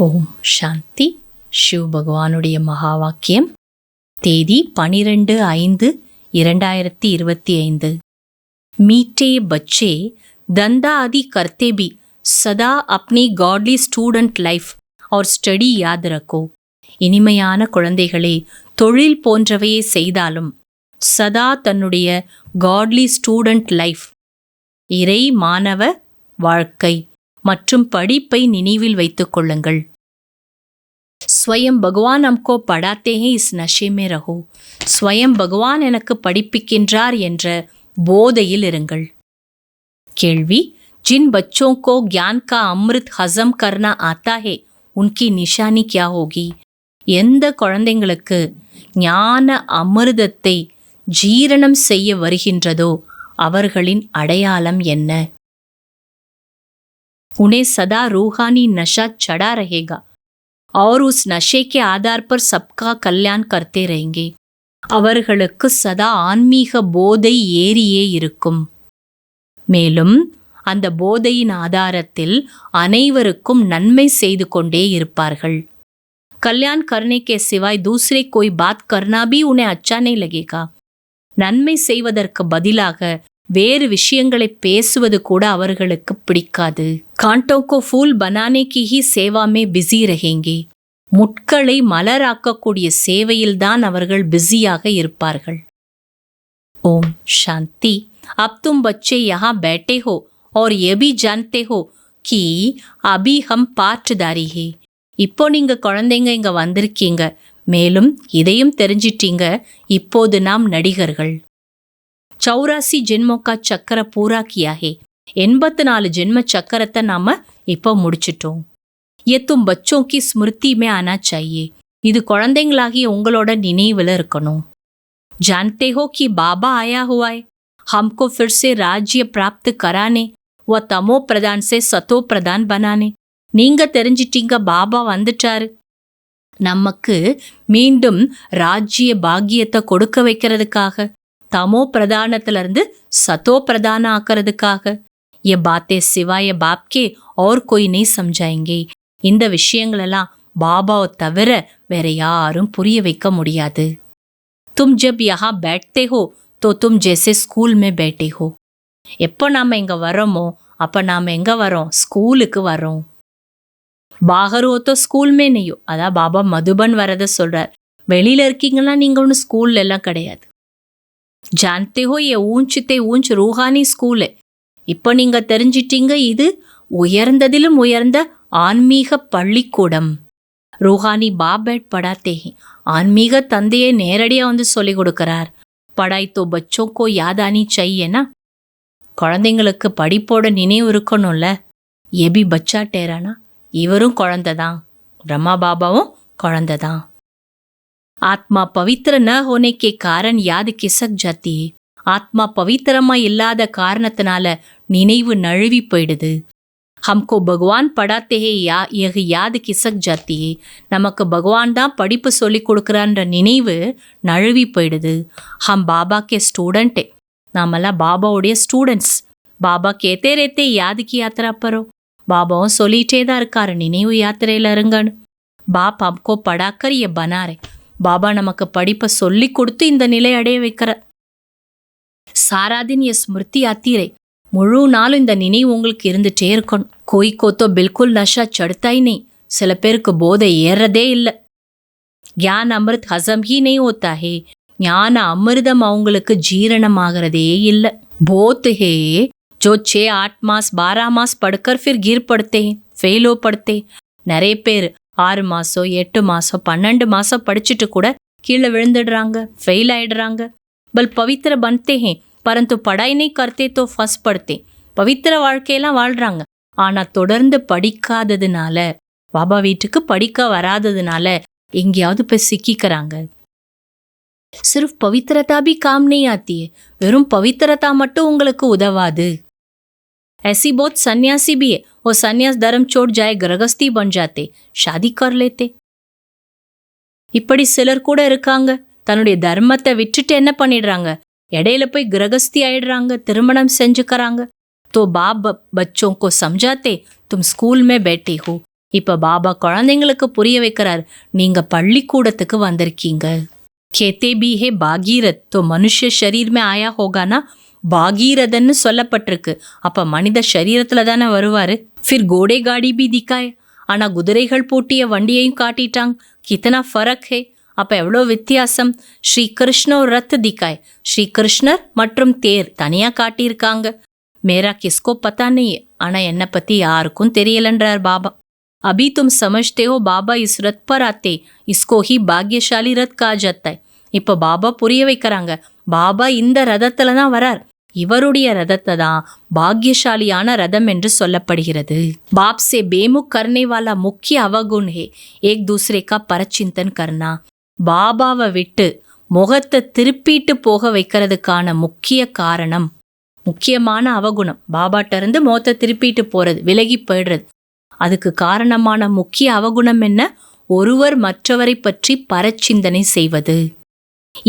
ஓம் சாந்தி. சிவ் பகவானுடைய மகா வாக்கியம். தேதி 12/5/2025. मीठे बच्चे धंधा आदि करते भी सदा अपनी गॉडली स्टूडेंट லைஃப் और ஸ்டடி याद रखो. இனிமையான குழந்தைகளே, தொழில் போன்றவையை செய்தாலும் சதா தன்னுடைய காட்லி ஸ்டூடெண்ட் லைஃப், இறை மாணவ வாழ்க்கை மற்றும் படிப்பை நினைவில் வைத்துக் கொள்ளுங்கள். ஸ்வயம் பகவான் हमको पढ़ाते हैं, इस नशे में रहो. ஸ்வயம் பகவான் எனக்கு படிப்பிக்கின்றார் என்ற போதையில் இருங்கள். கேள்வி: जिन बच्चों को ज्ञान का अमृत हजम करना आता है उनकी निशानी क्या होगी? எந்த குழந்தைங்களுக்கு ஞான அமிர்தத்தை ஜீரணம் செய்ய வருகின்றதோ அவர்களின் அடையாளம் என்ன? उन्हें सदा रूहानी नशा चढ़ा रहेगा और उस नशे के आधार पर सबका कल्याण करते रहेंगे. அவர்களுக்கு சதா ஆன்மீக போதை ஏறியே இருக்கும். மேலும் அந்த போதையின் ஆதாரத்தில் அனைவருக்கும் நன்மை செய்து கொண்டே இருப்பார்கள். कल्याण करने के सिवाय दूसरे कोई बात करना भी उन्हें अच्छा नहीं लगेगा. நன்மை செய்வதற்கு பதிலாக வேறு விஷயங்களை பேசுவது கூட அவர்களுக்கு பிடிக்காது. कांटों को फूल बनाने की ही सेवा में बिजी रहेंगे. முட்களை மலராக்கக்கூடிய சேவையில்தான் அவர்கள் பிஸியாக இருப்பார்கள். ओम शांति. अब तुम बच्चे यहाँ बैठे हो और ये भी जानते हो कि अभी हम पाठधारी है. இப்போ நீங்க குழந்தைங்க இங்க வந்திருக்கீங்க, மேலும் இதையும் தெரிஞ்சிட்டீங்க, இப்போது நாம் நடிகர்கள். 84 ஜென்மோं का चक्र पूरा किया है. 84 ஜென்ம சக்கரத்தை நாம இப்போ முடிச்சிட்டோம். ये तुम बच्चों की स्मृति में आना चाहिए. இது குழந்தைங்களாகிய உங்களோட நினைவில் இருக்கணும். जानते हो कि बाबा आया हुआ है हमको फिर से राज्य प्राप्त कराने व तमो प्रदान से सतो प्रदान बनाने. நீங்க தெரிஞ்சிட்டீங்க, பாபா வந்துட்டாரு நமக்கு மீண்டும் ராஜ்ய பாக்கியத்தை கொடுக்க வைக்கிறதுக்காக, தமோ பிரதானத்திலிருந்து சதோ பிரதான ஆக்கிறதுக்காக. ये बातें सिवाय बाप के और कोई नहीं समझाएंगे. இந்த விஷயங்களெல்லாம் பாபாவை தவிர வேற யாரும் புரிய வைக்க முடியாது. तुम जब यहाँ बैठते हो तो तुम जैसे स्कूल में बैठे हो. எப்போ நாம இங்க வரோமோ அப்ப நாம எங்க வரோம்? ஸ்கூலுக்கு வரோம். बाहर हो तो स्कूल में नहीं हो. அதான் பாபா மதுபன் வரத சொல்றார். வெளியில இருக்கீங்கன்னா நீங்க ஒன்றும் ஸ்கூல்ல எல்லாம் கிடையாது. जानते हो ये ऊंचते ऊंच रूहानी स्कूल है. இப்போ நீங்க தெரிஞ்சிட்டீங்க, இது உயர்ந்ததிலும் உயர்ந்த ஆன்மீக பள்ளிக்கூடம். रूहानी बाप बैठ पढ़ाते हैं. ஆன்மீக தந்தையை நேரடியா வந்து சொல்லிக் கொடுக்கிறார். पढ़ाई तो बच्चों को याद आनी चाहिए ना. குழந்தைங்களுக்கு படிப்போட நினைவு இருக்கணும்ல. ये भी बच्चा ठहराना. இவரும் குழந்தைதான், பிரம்மா பாபாவும் குழந்தைதான். ஆத்மா பவித்திர ந होने के कारण याद खिसक जाती है. ஆத்மா பவித்திரமா இல்லாத காரணத்தினால நினைவு நழுவி போயிடுது. हमको भगवान पढ़ाते हैं यह याद खिसक जाती है. நமக்கு பகவான் தான் படிப்பு சொல்லி கொடுக்குறான்ற நினைவு நழுவி போயிடுது. हम बाबा के स्टूडेंट है. நாமெல்லாம் பாபாவுடைய ஸ்டூடெண்ட்ஸ். பாபா கேத்தே ரேத்தே याद की यात्रा पर हो. பாபாவும் சொல்லிட்டே தான் இருக்காரு, நினைவு யாத்திரையில இருங்கன்னு. பாப் हमको पढ़ाकर ये बना रहे. பாபா நமக்கு படிப்பை சொல்லி கொடுத்து இந்த நிலை அடைய வைக்கிற. सारा दिन ये स्मृति आती रहे. முழு நாளும் இந்த நினைவு உங்களுக்கு இருந்துட்டே இருக்கணும். कोई को तो बिल्कुल नशा चढ़ता ही नहीं. சில பேருக்கு போதை ஏறதே இல்லை. ज्ञान अमृत हजम ही नहीं होता है. ஞான அமிர்தம் அவங்களுக்கு ஜீரணமாகிறதே இல்லை. போத் ஹே जो 6-8 मास 12 मास पढ़कर फिर गिर पड़ते हैं, फेल हो पड़ते. நிறைய பேர் 6 மாசம் 8 மாசம் 12 மாசம் படிச்சுட்டு கூட கீழே விழுந்துடுறாங்க, ஃபெயில் ஆயிடுறாங்க. பல் பவித்திர बनते हैं परंतु पढ़ाई नहीं करते तो फंस पड़ते. பவித்திர வாழ்க்கையெல்லாம் வாழ்றாங்க, ஆனா தொடர்ந்து படிக்காததுனால, பாபா வீட்டுக்கு படிக்க வராததுனால எங்கேயாவது போய் சிக்கிக்கிறாங்க. सिर्फ पवित्रता भी काम नहीं आती है. வெறும் பவித்திரதா மட்டும் உங்களுக்கு உதவாது. ऐसी बहुत सन्यासी भी है. वो सन्यास धर्म छोड़ जाए गृहस्थी बन जाते, शादी कर लेते. இப்படி சிலர் கூட இருக்காங்க, தன்னுடைய தர்மத்தை விட்டுட்டு என்ன பண்ணிடுறாங்க, இடையில போய் கிரகஸ்தி ஆயிடுறாங்க, திருமணம் செஞ்சுக்கிறாங்க. तो बाप बच्चों को समझाते तुम स्कूल में बैठे हो, இப்ப பாபா குழந்தைங்களுக்கு புரிய வைக்கிறார், நீங்க பள்ளிக்கூடத்துக்கு வந்திருக்கீங்க. கேத்தே பி ஹே பாகீரத், தோ மனுஷ்ய ஷரீர் மே ஆயா ஹோகானா, பாகீரதன்னு சொல்லப்பட்டிருக்கு. அப்ப மனித சரீரத்துல தானே வருவாரு. ஃபிர் கோடே காடி பி திக்காய், ஆனா குதிரைகள் பூட்டிய வண்டியையும் காட்டிட்டாங்க. கித்தனா ஃபரக் ஹே, அப்ப எவ்வளோ வித்தியாசம். ஸ்ரீ கிருஷ்ண ரத் திக்காய், ஸ்ரீ கிருஷ்ணர் மற்றும் தேர் தனியா காட்டியிருக்காங்க. மேரா கிஸ்கோ பத்தா நெய், ஆனா என்னை பத்தி யாருக்கும் தெரியலன்றார் பாபா. अभी तुम समझते हो बाबा इस रथ पर आते, इसको ही பாக்யசாலி ரத் கா ஜாத்தா है. இப்போ பாபா புரிய வைக்கிறாங்க, பாபா இந்த ரதத்துல தான் வரார், இவருடைய ரதத்தை தான் பாக்யசாலியான ரதம் என்று சொல்லப்படுகிறது. बाप से बेमुख करने वाला मुख्य अवगुण है एक दूसरे का परचिंतन करना. பாபாவை விட்டு முகத்தை திருப்பிட்டு போக வைக்கிறதுக்கான முக்கிய காரணம், முக்கியமான அவகுணம், பாபாட்ட இருந்து முகத்தை திருப்பிட்டு போறது, விலகி போயிடுறது. அதுக்கு காரணமான முக்கிய அவகுணம் என்ன? ஒருவர் மற்றவரை பற்றி பரச்சிந்தனை செய்வது.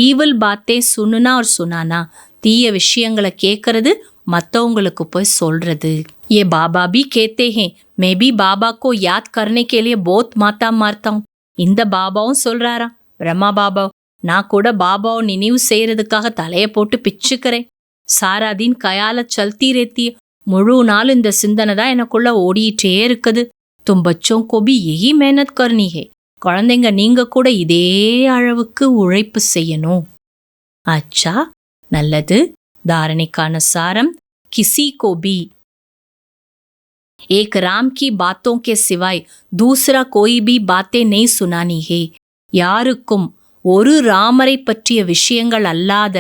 ஈவில் பாத்தே சுனுனா ஒரு சுனானா, தீய விஷயங்களை கேட்கறது, மற்றவங்களுக்கு போய் சொல்றது. ये बाबा भी कहते हैं मैं भी बाबा को याद करने के लिए बहुत माता मारता हूँ. இந்த பாபாவும் சொல்றாராம், பிரம்மா பாபா, நான் கூட பாபாவை நினைவு செய்யறதுக்காக தலையை போட்டு பிச்சுக்கிறேன். சாரா தின் கயால சல்தி ரேத்தி, முழு நாள் இந்த சிந்தனை தான் எனக்குள்ள ஓடிட்டே இருக்குது. தும் பச்சோं को भी यही मेहनत करनी है. குழந்தைங்க நீங்க கூட இதே அளவுக்கு உழைப்பு செய்யணும். அச்சா, நல்லது. தாரணைக்கான சாரம், किसी को भी एक राम की बातों के सिवाय दूसरा कोई भी बातें नहीं सुनानी है. யாருக்கும் ஒரு ராமரை பற்றிய விஷயங்கள் அல்லாத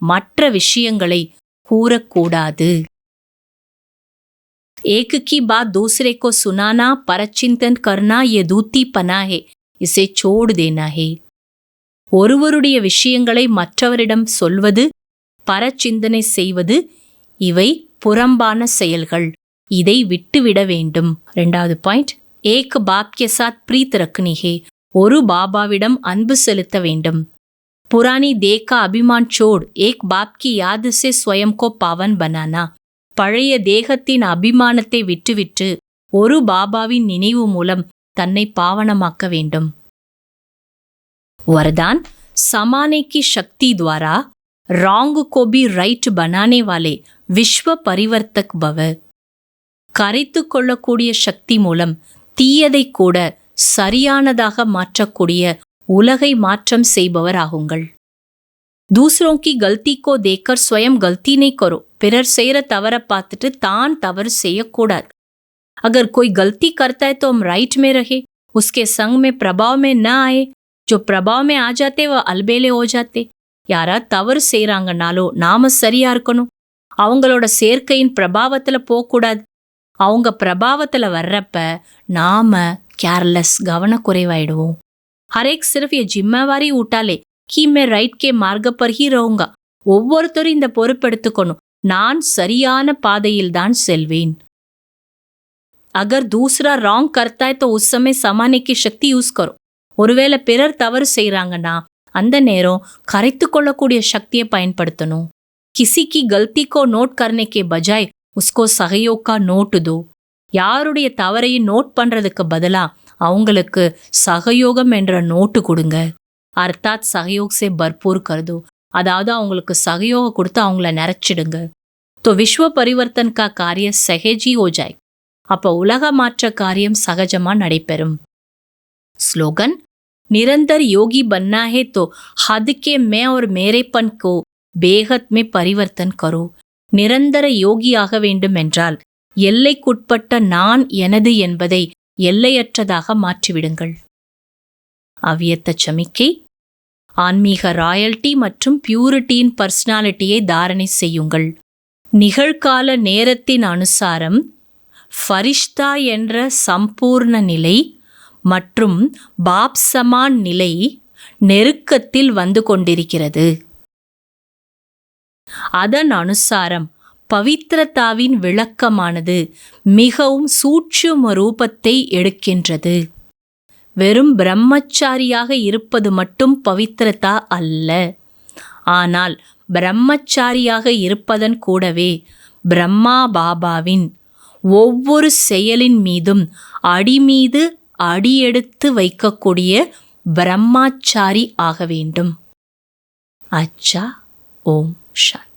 மற்ற விஷயங்களை கூறக்கூடாது. एक की बात दूसरे को सुनाना, परचिंतन करना ये दूती पना है, इसे छोड़ देना है. ஒருவருடைய விஷயங்களை மற்றவரிடம் சொல்வது, பரச்சிந்தனை செய்வது, இவை புறம்பான செயல்கள். இதை விட்டுவிட வேண்டும். 2வது பாயிண்ட், ஏக் பாப் கே சாத் பிரீத் ரக்னி ஹே, ஒரு பாபாவிடம் அன்பு செலுத்த வேண்டும். புராணி தேக்கா அபிமான் சோட் ஏக் பாப் கி யாத் சே ஸ்வயம் கோ பாவன் பனானா, பழைய தேகத்தின் அபிமானத்தை விட்டுவிட்டு ஒரு பாபாவின் நினைவு மூலம் தன்னை பாவனமாக்க வேண்டும். वरदान, समाने की शक्ति द्वारा रॉन्ग को भी राइट बनाने वाले विश्व परिवर्तक भव. கரைத்து கொள்ளக்கூடிய சக்தி மூலம் தீயதை கூட சரியானதாக மாற்றக்கூடிய உலகை மாற்றம் செய்பவர் ஆகுங்கள். दूसरों की गलती को देखकर स्वयं गलती नहीं करो. பிறர் செய்யற தவற பார்த்துட்டு தான் தவறு செய்யக்கூடாது. अगर कोई गलती करता है तो हम राइट में रहे, उसके संग में प्रभाव में न आए. जो प्रभाव में आ जाते वह अलबेले हो जाते. யாரா தவறு செய்யறாங்கனாலோ நாம சரியா இருக்கணும். அவங்களோட சேர்க்கையின் பிரபாவத்துல போகக்கூடாது. அவங்க பிரபாவத்துல வர்றப்ப நாம கேர்லெஸ், கவனக்குறைவாயிடுவோம். ஹரேக் சிர்ஃப் ये जिम्मेवारी उठा ले कि मैं राइट के मार्ग पर ही रहूंगा. ஒவ்வொருத்தரும் இந்த பொறுப்பெடுத்துக்கணும், நான் சரியான பாதையில் தான் செல்வேன். अगर दूसरा रॉन्ग करता है तो उस समय समाने की शक्ति यूज करो. ஒருவேளை பிறர் தவறு செய்யறாங்கன்னா அந்த நேரம் கரைத்து கொள்ளக்கூடிய சக்தியை பயன்படுத்தணும். किसी की गलती को नोट करने के बजाय उसको सहयोग का नोट दो. யாருடைய தவறையும் நோட் பண்றதுக்கு பதிலா அவங்களுக்கு சகயோகம் என்ற நோட்டு கொடுங்க. அர்த்தாத் சகயோக் சே பர்பூர் கர்தோ, அதாவது அவங்களுக்கு சகயோகம் கொடுத்து அவங்கள நிறைச்சிடுங்க. तो विश्व परिवर्तन का कार्य सहज ही हो जाए. அப்ப உலக மாற்ற காரியம் சகஜமா நடைபெறும். ஸ்லோகன், निरंतर योगी बनना है तो हद के मैं और मेरेपन को बेहद में परिवर्तन करो. நிரந்தர யோகியாக வேண்டும் என்றால் எல்லைக்குட்பட்ட நான் எனது என்பதை எல்லையற்றதாக மாற்றிவிடுங்கள். அவ்வியத்த சமிக்கை, ஆன்மீக ராயல்டி மற்றும் பியூரிட்டியின் பர்சனாலிட்டியை தாரணை செய்யுங்கள். நிகழ்கால நேரத்தின் அனுசாரம் ஃபரிஷ்தா என்ற சம்பூர்ண நிலை மற்றும் பாப் சமான் நிலை நெருக்கத்தில் வந்து கொண்டிருக்கிறது. அதன் அனுசாரம் பவித்ரதாவின் விளக்கமானது மிகவும் சூட்சும ரூபத்தை எடுக்கின்றது. வெறும் பிரம்மச்சாரியாக இருப்பது மட்டும் பவித்ரதா அல்ல. ஆனால் பிரம்மச்சாரியாக இருப்பதன் கூடவே பிரம்மா பாபாவின் ஒவ்வொரு செயலின் மீதும் அடிமீது அடியெடுத்து வைக்கக்கூடிய பிரம்மாச்சாரி ஆக வேண்டும். அச்சா. ஓம் சாந்தி.